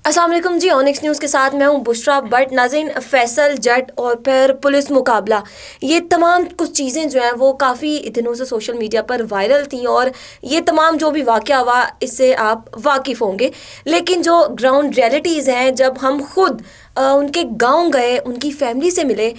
अस्सलाम वालेकुम जी। Onyx news के साथ मैं हूं बुशरा बट। नाज़रीन, फैसल जट और फिर पुलिस मुकाबला, ये तमाम कुछ चीज़ें जो हैं वो काफ़ी दिनों से सोशल मीडिया पर वायरल थी और ये तमाम जो भी वाक़या हुआ इससे आप वाकिफ़ होंगे। लेकिन जो ग्राउंड रियलिटीज़ हैं, जब हम खुद उनके गांव गए, उनकी फैमिली से मिले,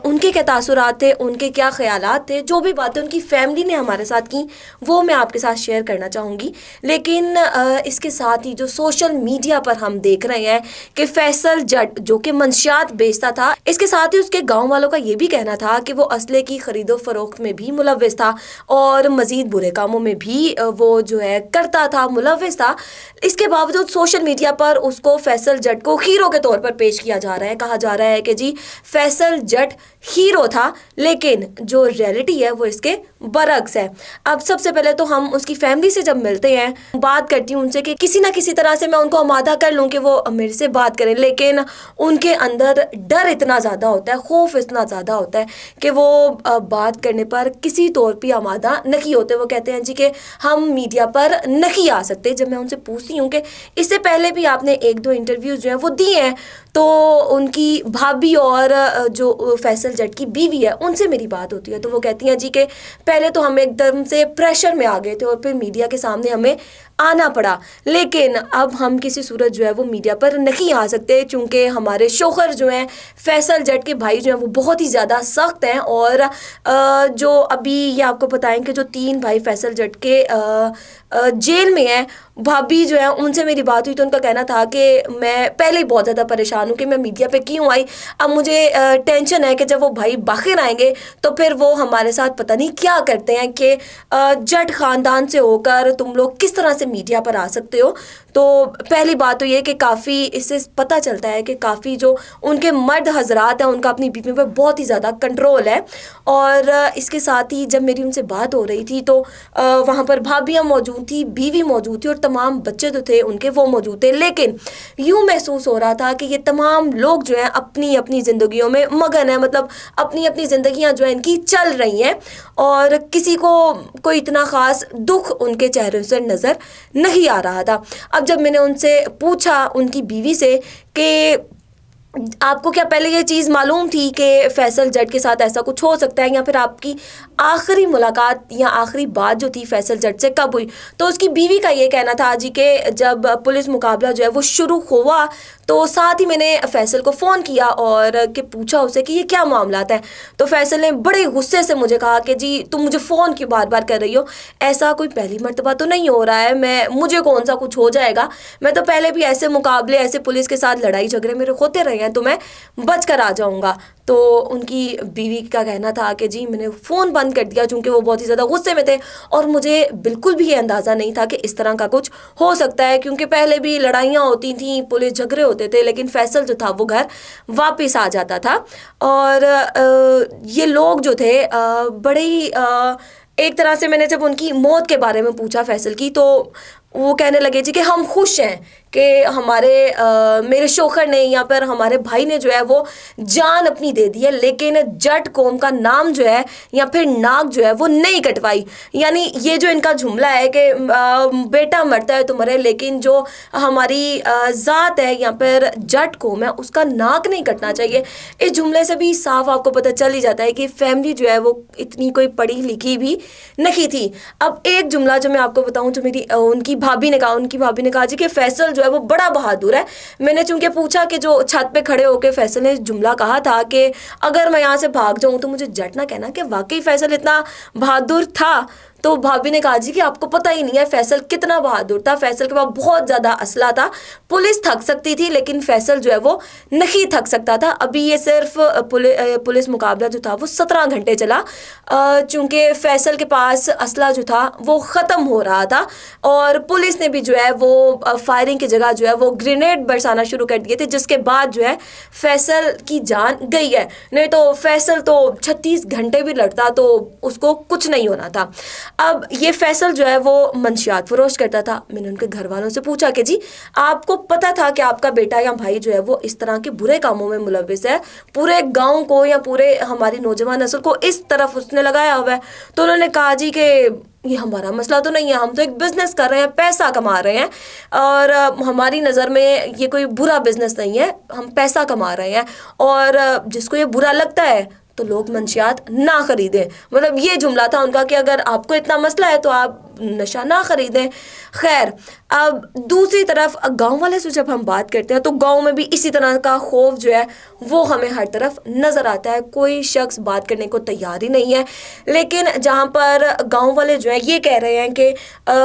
उनके क्या तासुरात थे, उनके क्या ख़यालात थे, जो भी बातें उनकी फैमिली ने हमारे साथ की वो मैं आपके साथ शेयर करना चाहूँगी। लेकिन इसके साथ ही जो सोशल मीडिया पर हम देख रहे हैं कि फैसल जट जो कि मंशियात बेचता था, इसके साथ ही उसके गांव वालों का ये भी कहना था कि वो असले की खरीदो फरोख्त में भी मुलव्विस था और मज़ीद बुरे कामों में भी वो जो है करता था, मुलव्विस था। इसके बावजूद सोशल मीडिया पर उसको फैसल जट को हीरो के तौर पर पेश किया जा रहा है। कहा जा रहा है कि जी फैसल जट हीरो था, लेकिन जो रियलिटी है वो इसके बरक्स है। अब सबसे पहले तो हम उसकी फैमिली से जब मिलते हैं, बात करती हूँ उनसे कि किसी ना किसी तरह से मैं उनको आमादा कर लूँ कि वो मेरे से बात करें, लेकिन उनके अंदर डर इतना ज़्यादा होता है, खौफ इतना ज़्यादा होता है कि वो बात करने पर किसी तौर पर आमादा नहीं होते। वो कहते हैं जी कि हम मीडिया पर नहीं आ सकते। जब मैं उनसे पूछती हूँ कि इससे पहले भी आपने एक दो इंटरव्यूज़ जो हैं वो दिए हैं, तो उनकी भाभी और जो फैसल जट की बीवी है उनसे मेरी बात होती है, तो वो कहती हैं जी कि पहले तो हम एकदम से प्रेशर में आ गए थे और फिर मीडिया के सामने हमें आना पड़ा, लेकिन अब हम किसी सूरत जो है वो मीडिया पर नहीं आ सकते, चूँकि हमारे शौहर जो हैं फैसल जट के भाई जो हैं वो बहुत ही ज़्यादा सख्त हैं। और जो अभी ये आपको बताएं कि जो 3 भाई फैसल जट के जेल में हैं, भाभी जो है उनसे मेरी बात हुई तो उनका कहना था कि मैं पहले ही बहुत ज़्यादा परेशान हूँ कि मैं मीडिया पे क्यों आई। अब मुझे टेंशन है कि जब वो भाई बाहर आएंगे तो फिर वो हमारे साथ पता नहीं क्या करते हैं कि जट ख़ानदान से होकर तुम लोग किस तरह से मीडिया पर आ सकते हो। तो पहली बात तो ये कि काफ़ी इससे पता चलता है कि काफ़ी जो उनके मर्द हजरात हैं उनका अपनी बीवी पर बहुत ही ज़्यादा कंट्रोल है। और इसके साथ ही जब मेरी उनसे बात हो रही थी तो वहाँ पर भाभियाँ मौजूद थी, बीवी मौजूद थी और तमाम बच्चे तो थे उनके वो मौजूद थे, लेकिन यूँ महसूस हो रहा था कि ये तमाम लोग जो हैं अपनी अपनी ज़िंदगियों में मगन है, मतलब अपनी अपनी ज़िंदगियाँ जो हैं इनकी चल रही हैं और किसी को कोई इतना ख़ास दुख उनके चेहरे से नज़र नहीं आ रहा था। अब जब मैंने उनसे पूछा उनकी बीवी से कि आपको क्या पहले ये चीज़ मालूम थी कि फैसल जट के साथ ऐसा कुछ हो सकता है, या फिर आपकी आखिरी मुलाकात या आखिरी बात जो थी फैसल जट से कब हुई, तो उसकी बीवी का ये कहना था जी कि जब पुलिस मुकाबला जो है वो शुरू हुआ तो साथ ही मैंने फैसल को फ़ोन किया और कि पूछा उसे कि ये क्या मामला है। तो फैसल ने बड़े गुस्से से मुझे कहा कि जी तुम मुझे फ़ोन क्यों बार बार कर रही हो, ऐसा कोई पहली मर्तबा तो नहीं हो रहा है, मुझे कौन सा कुछ हो जाएगा, मैं तो पहले भी ऐसे मुकाबले ऐसे पुलिस के साथ लड़ाई झगड़े मेरे होते रहे हैं, तो मैं बच कर आ जाऊँगा। तो उनकी बीवी का कहना था कि जी मैंने फ़ोन बंद कर दिया चूँकि वो बहुत ही ज़्यादा गुस्से में थे और मुझे बिल्कुल भी ये अंदाज़ा नहीं था कि इस तरह का कुछ हो सकता है, क्योंकि पहले भी लड़ाइयाँ होती थीं, पुलिस झगड़े होते थे, लेकिन फैसल जो था वो घर वापस आ जाता था। और ये लोग जो थे बड़े ही एक तरह से, मैंने जब उनकी मौत के बारे में पूछा फैसल की, तो वो कहने लगे जी कि हम खुश हैं कि हमारे मेरे शौहर ने या फिर हमारे भाई ने जो है वो जान अपनी दे दी है, लेकिन जट कौम का नाम जो है या फिर नाक जो है वो नहीं कटवाई। यानी ये जो इनका जुमला है कि बेटा मरता है तो मरे, लेकिन जो हमारी ज़ात है या फिर जट कौम है उसका नाक नहीं कटना चाहिए। इस जुमले से भी साफ आपको पता चल ही जाता है कि फैमिली जो है वो इतनी कोई पढ़ी लिखी भी नहीं थी। अब एक जुमला जो मैं आपको बताऊं जो मेरी उनकी भाभी ने कहा जी कि फैसल जो है वो बड़ा बहादुर है। मैंने चूंकि पूछा कि जो छत पे खड़े होकर फैसल ने जुमला कहा था कि अगर मैं यहाँ से भाग जाऊँ तो मुझे जट ना कहना कि वाकई फैसल इतना बहादुर था, तो भाभी ने कहा जी कि आपको पता ही नहीं है फैसल कितना बहादुर था, फैसल के पास बहुत ज़्यादा असला था, पुलिस थक सकती थी लेकिन फैसल जो है वो नहीं थक सकता था। अभी ये सिर्फ पुलिस मुकाबला जो था वो 17 घंटे चला, चूँकि फैसल के पास असला जो था वो ख़त्म हो रहा था और पुलिस ने भी जो है वो फायरिंग की जगह जो है वो ग्रेनेड बरसाना शुरू कर दिए थे, जिसके बाद जो है फैसल की जान गई है। नहीं तो फैसल तो 36 घंटे भी लड़ता तो उसको कुछ नहीं होना था। अब ये फैसल जो है वो मंशियात फरोश करता था। मैंने उनके घर वालों से पूछा कि जी आपको पता था कि आपका बेटा या भाई जो है वो इस तरह के बुरे कामों में मुलव्विस है, पूरे गांव को या पूरे हमारी नौजवान नस्ल को इस तरफ उसने लगाया हुआ है? तो उन्होंने कहा जी कि یہ ہمارا مسئلہ تو نہیں ہے, ہم تو ایک بزنس کر رہے ہیں, پیسہ کما رہے ہیں, اور ہماری نظر میں یہ کوئی برا بزنس نہیں ہے, ہم پیسہ کما رہے ہیں. اور جس کو یہ برا لگتا ہے تو لوگ منشیات نہ خریدیں. مطلب یہ جملہ تھا ان کا کہ اگر آپ کو اتنا مسئلہ ہے تو آپ نشہ نہ خریدیں. خیر, اب دوسری طرف گاؤں والے سے جب ہم بات کرتے ہیں تو گاؤں میں بھی اسی طرح کا خوف جو ہے وہ ہمیں ہر طرف نظر آتا ہے. کوئی شخص بات کرنے کو تیار ہی نہیں ہے. لیکن جہاں پر گاؤں والے جو ہیں یہ کہہ رہے ہیں کہ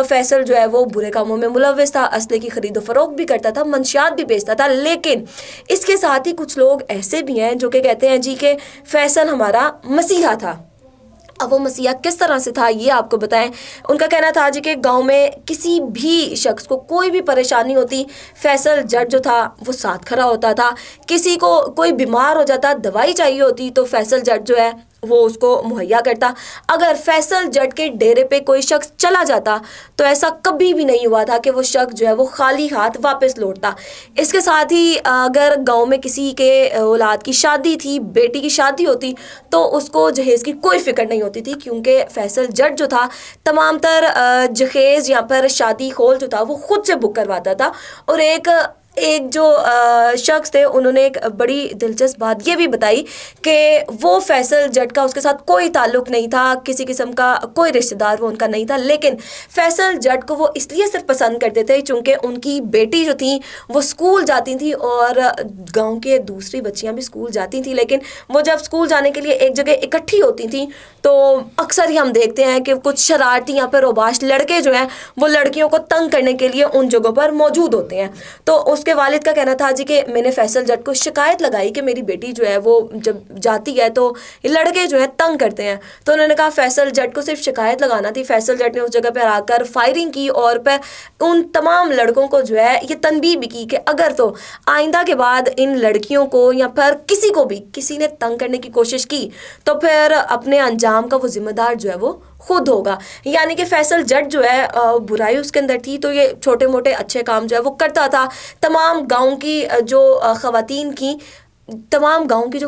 فیصل جو ہے وہ برے کاموں میں ملوث تھا, اسلحے کی خرید و فروخت بھی کرتا تھا, منشیات بھی بیچتا تھا. لیکن اس کے ساتھ ہی کچھ لوگ ایسے بھی ہیں جو کہ کہتے ہیں جی کہ فیصل ہمارا مسیحا تھا. اب وہ مسیحا کس طرح سے تھا یہ آپ کو بتائیں. ان کا کہنا تھا جی کہ گاؤں میں کسی بھی شخص کو کوئی بھی پریشانی ہوتی, فیصل جٹ جو تھا وہ ساتھ کھڑا ہوتا تھا. کسی کو کوئی بیمار ہو جاتا, دوائی چاہیے ہوتی تو فیصل جٹ جو ہے وہ اس کو مہیا کرتا. اگر فیصل جٹ کے ڈیرے پہ کوئی شخص چلا جاتا تو ایسا کبھی بھی نہیں ہوا تھا کہ وہ شخص جو ہے وہ خالی ہاتھ واپس لوٹتا. اس کے ساتھ ہی اگر گاؤں میں کسی کے اولاد کی شادی تھی, بیٹی کی شادی ہوتی, تو اس کو جہیز کی کوئی فکر نہیں ہوتی تھی, کیونکہ فیصل جٹ جو تھا تمام تر جہیز یا پھر شادی خول جو تھا وہ خود سے بک کرواتا تھا. اور ایک جو شخص تھے انہوں نے ایک بڑی دلچسپ بات یہ بھی بتائی کہ وہ فیصل جٹ کا اس کے ساتھ کوئی تعلق نہیں تھا, کسی قسم کا کوئی رشتہ دار وہ ان کا نہیں تھا. لیکن فیصل جٹ کو وہ اس لیے صرف پسند کرتے تھے چونکہ ان کی بیٹی جو تھیں وہ اسکول جاتی تھیں اور گاؤں کے دوسری بچیاں بھی اسکول جاتی تھیں. لیکن وہ جب اسکول جانے کے لیے ایک جگہ اکٹھی ہوتی تھیں تو اکثر ہی ہم دیکھتے ہیں کہ کچھ شرارتی یا پھر اوباش لڑکے جو ہیں وہ لڑکیوں کو تنگ کرنے کے لیے ان جگہوں پر موجود ہوتے ہیں. تو اس کے والد کا کہنا تھا جی کہ میں نے فیصل جٹ کو شکایت لگائی کہ میری بیٹی جو ہے وہ جب جاتی ہے تو یہ لڑکے جو ہے تنگ کرتے ہیں. تو انہوں نے کہا فیصل جٹ کو صرف شکایت لگانا تھی. فیصل جٹ نے اس جگہ پر آ کر فائرنگ کی اور پھر ان تمام لڑکوں کو جو ہے یہ تنبیہ بھی کی کہ اگر تو آئندہ کے بعد ان لڑکیوں کو یا پھر کسی کو بھی کسی نے تنگ کرنے کی کوشش کی تو پھر اپنے انجام کا وہ ذمہ دار جو ہے وہ خود ہوگا. یعنی کہ فیصل جٹ جو ہے برائی اس کے اندر تھی تو یہ چھوٹے موٹے اچھے کام جو ہے وہ کرتا تھا. تمام گاؤں کی جو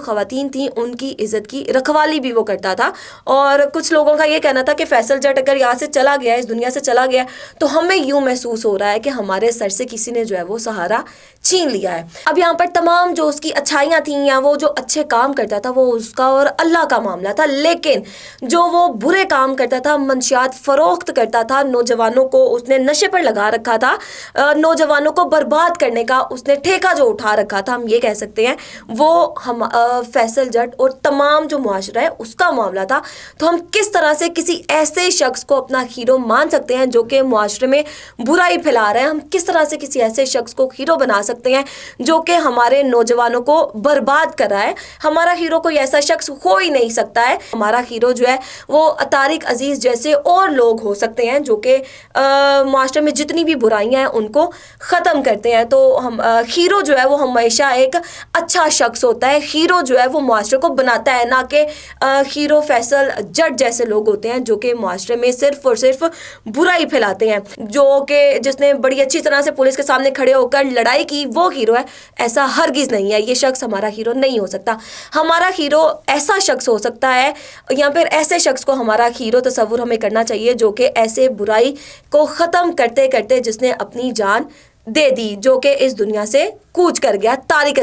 خواتین تھیں ان کی عزت کی رکھوالی بھی وہ کرتا تھا. اور کچھ لوگوں کا یہ کہنا تھا کہ فیصل جٹ اگر یہاں سے چلا گیا, اس دنیا سے چلا گیا, تو ہمیں یوں محسوس ہو رہا ہے کہ ہمارے سر سے کسی نے جو ہے وہ سہارا چھین لیا ہے. اب یہاں پر تمام جو اس کی اچھائیاں تھیں یا وہ جو اچھے کام کرتا تھا وہ اس کا اور اللہ کا معاملہ تھا. لیکن جو وہ برے کام کرتا تھا, منشیات فروخت کرتا تھا, نوجوانوں کو اس نے نشے پر لگا رکھا تھا, نوجوانوں کو برباد کرنے کا اس نے ٹھیکہ جو اٹھا رکھا تھا, ہم یہ کہہ سکتے ہیں وہ فیصل جٹ اور تمام جو معاشرہ ہے اس کا معاملہ تھا. تو ہم کس طرح سے کسی ایسے شخص کو اپنا ہیرو مان سکتے ہیں جو کہ معاشرے میں برائی پھیلا رہے ہیں؟ ہم کس طرح سے کسی ایسے شخص کو ہیرو بنا سکتے ہیں جو کہ ہمارے نوجوانوں کو برباد کر رہا ہے؟ ہمارا ہیرو کوئی ایسا شخص ہو ہی نہیں سکتا ہے. ہمارا ہیرو جو ہے وہ طارق عزیز جیسے اور لوگ ہو سکتے ہیں جو کہ معاشرے میں جتنی بھی برائیاں ہیں ان کو ختم کرتے ہیں. تو ہم ہیرو جو ہے وہ ہمیشہ ایک اچھا شخص ہوتا ہے. ہیرو جو ہے وہ معاشرے کو بناتا ہے, نہ کہ ہیرو فیصل جٹ جیسے لوگ ہوتے ہیں جو کہ معاشرے میں صرف اور صرف برائی پھیلاتے ہیں. جو کہ جس نے بڑی اچھی طرح سے پولیس کے سامنے کھڑے ہو کر لڑائی کی وہ ہیرو ہے, ایسا ہرگز نہیں ہے. یہ شخص ہمارا ہیرو نہیں ہو سکتا. ہمارا ہیرو ایسا شخص ہو سکتا ہے یا پھر ایسے شخص کو ہمارا ہیرو تصور ہمیں کرنا چاہیے جو کہ ایسے برائی کو ختم کرتے کرتے جس نے اپنی جان دے دی, جو کہ اس دنیا سے کوچ کر گیا. طارق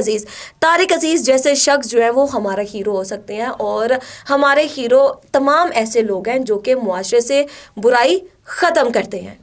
عزیز جیسے شخص جو ہے وہ ہمارا ہیرو ہو سکتے ہیں. اور ہمارے ہیرو تمام ایسے لوگ ہیں جو کہ معاشرے سے برائی ختم کرتے ہیں.